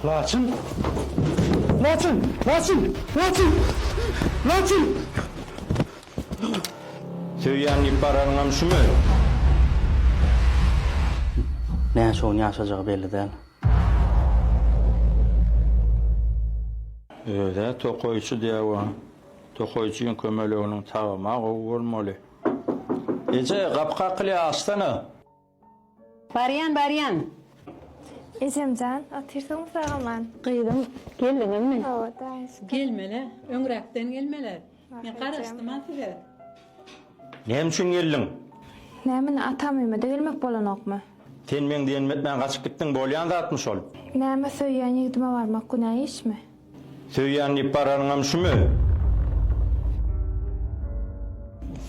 Laçın! Laçın! Laçın! Laçın! Laçın! Söyleyen ibaranam şu mu? Ne şoğun yaşayacağı belli değil. Öyle tokoyçu diye var. Tokoyçuyun kömeleğinin tağıma olmalı. Ece kapka kılıyor astana. Baryan. Ecemcan, atırsanız sağaman. Kıydım. Geldin mi? O da işte. Gelmele, öňräkden gelmeler. Men garaşdymam size. Nem üçün geldin? Näme atamymy degilmek bolanokmy? Sen men diýenmetmen gaçyp gitdiň bolýan da atmış ol. Näme söýýän ýigdime barmak günäh işmi? Söyleyen ibaranam şu mu?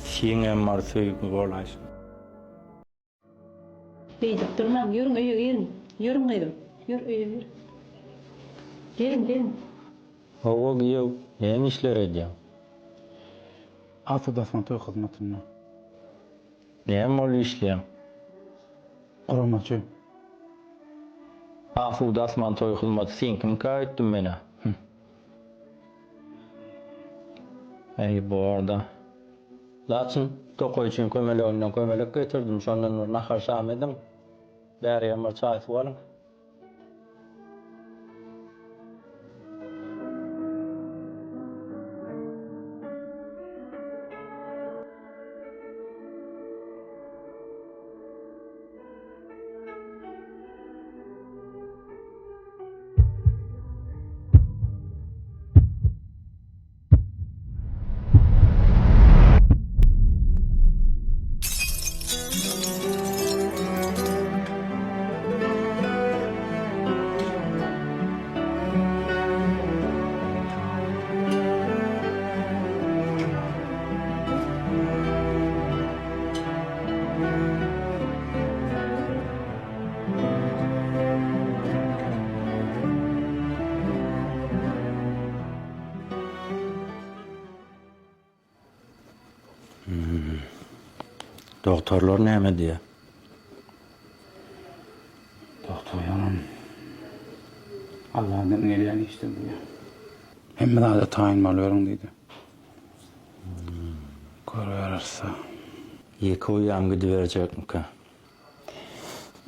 Sen var söýgü bolaýsyn. Beýdip durmam, ýürüň öýe gelin. Ýürüň gaýdym. Ýür öýe ýür. Gelin. Hava giýew, näme işler edýär? Atı dasman toy hizmetine. Näme ol işleýär? Oramaçı. Afu dasman toy hyzmaty sen kim kaýtdym mene? Ey bu arada. Laçın tokoyçun kömeleğinden kömelek getirdim. Şondan nahar şahmedim. Bäriýem bir çay suwalyň. Doktorlar näme diýär? Doktor yanım. Allah'ın gelýän işte bu ya. Hemme da tayin mal veriň diýdi. Görürse. Ýeki oýam gidiberjekmi?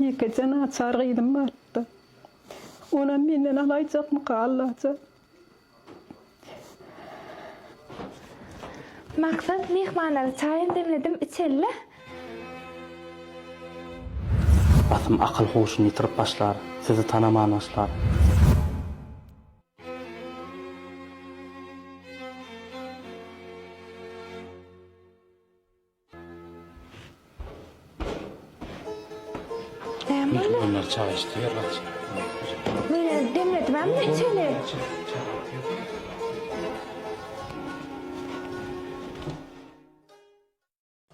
Ýeke jana çargydım bardy. Ona menden alaýjakmy Allahça? Maksat mehmanlar çayın demledim içelle. Batım akıl hoşunu yitirip başlar. Sizi tanıman başlar. Näme öyle? Onlar çay içtiler. Mene demledim hem de içelle.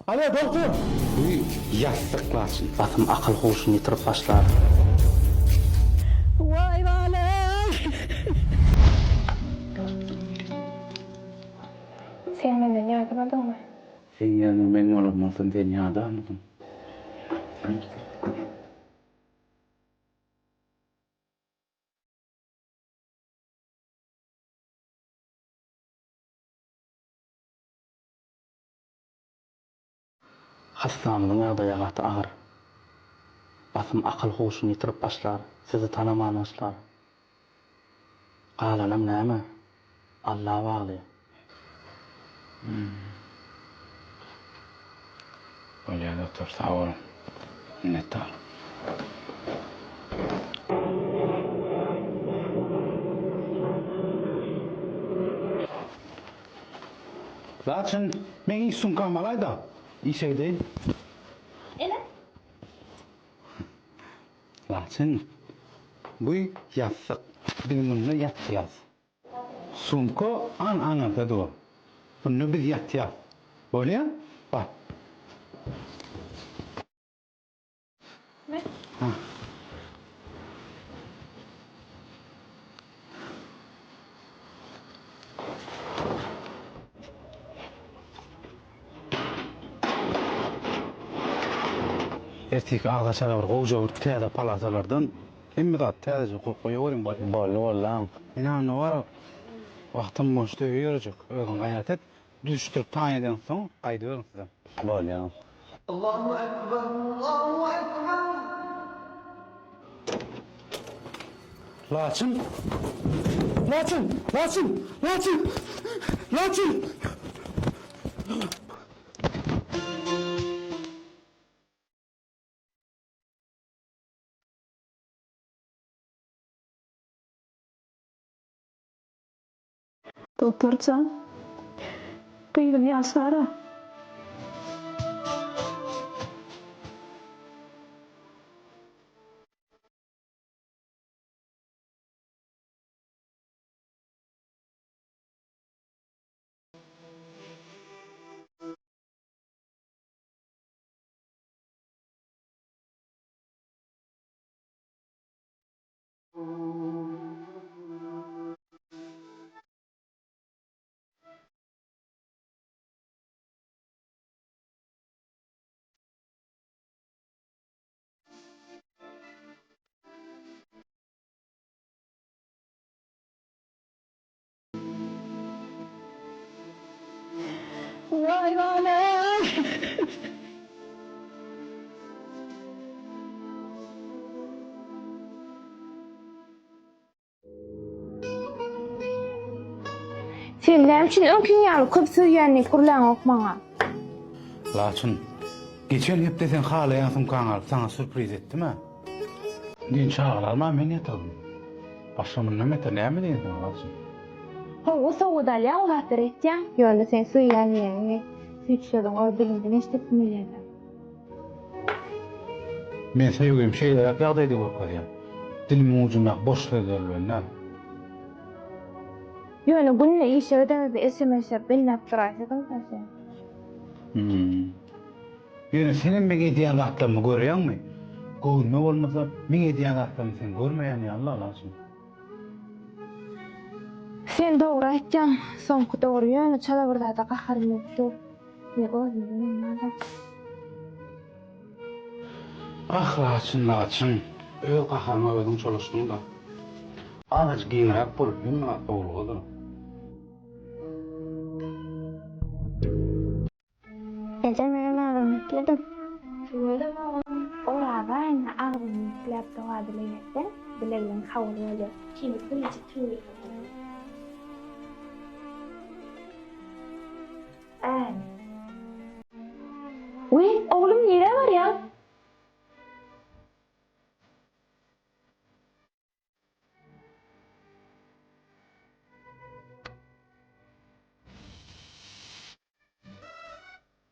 Alo doktor. Yastıklarsın. Batım akıl hoşunu yitirip başlar. Vay vale! Sen menden yardım edinmi? Sen yanım benim olamazsın dünyada anladın. Hastamyň ýagdaýaty agyr. Batym akıl hoşuny yitirip başlar. Sizi tanıman başlar. Galanam näme? Allah bagly. Bolýa doktor, sağ olun. Minnettar. Laçın, men isun kamalayda. İşe değil. Ele? Laçın, bu yastık. Bilmem yatıyaz. Sunko an dedi o. Bunu biz yatıyaz. Böyle ya? Bak. Ne? Ha. Ertek ağaçlara var, koca bir teyada palatalardan Emmi zat täze koýuyorum bol. Bollan. Inanma var. Wagtym boşda ýörecek. Özüň gaýrat et. Düşürüp taýdan soň gaýdy berin size. Bollan. Laçın! Laçın! Laçın! Laçın! Laçın! Doktorça. Kıydım ya Sara. Vay anam. Sen näme üçin öňkün ýaly köp söýýänni gurlaň okmaňa? Laçın! Geçen hepde sen halayan sumkaň alyp sana sürpriz etdimi? Din çağıralma men ýatadym. Başlamyň näme näme diýsen Laçın? O sowda ýaly hatır etýän. Ýöne sen söýýänni, süýçleriň öldürüldüni eşitmeýärdi. Men sevgim şeýler ýagdaýda görkezýär. Dilimi ucundan boş sözlerle. Ýöne günne işe ödemedi SMS-e bellap duraýsyň da sen. Ýöne senin meňe diýen gatlamy görýärmi? Görme bolmasa meňe diýen gatlamy sen görmeýän ýa-Allah Laçyn. Sen dogry aýtdың. Soňky dogry ýöne çala bir zata gaharym ýokdy. Ne gözüm Ah Laçyn. Öz gaharma özüň çalışdyň da. Azaj giňrek bolup bilme dogry. Ece benim ağrım yükledim. Şöyle oradan ağrım yüklep doğa dileyette. Dileğinden kavruluyor. Şimdi böyle çıkıyor. Uy, oğlum nere var ya?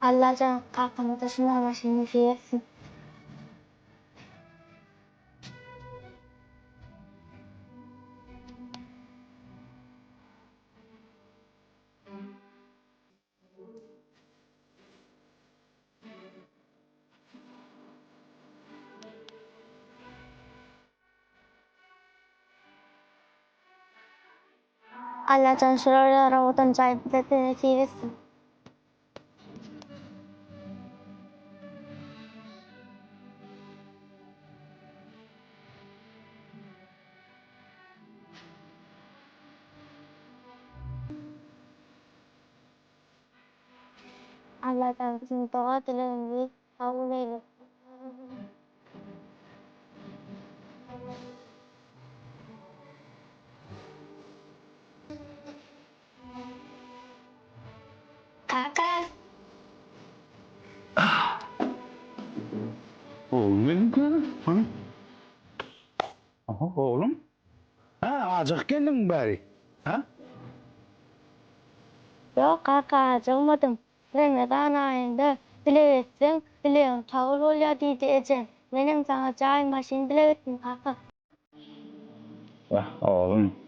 Allah can kalkımı taşına başını fiyetsin. Allah can şöyle arabadan çay biletini fiyetsin. Allah'tan bizim doğa dileğimizi kabul eyle. Kaka. Oğlum benim kızım. Ha? Aha oğlum. Ha acık geldin bari. Ha? Yok kaka acımadım. Neden ayında dileğetsin, dileğim kabul oluyor diyeceğim. Benim sana çay maşini dileğettim kaka. Vah oğlum.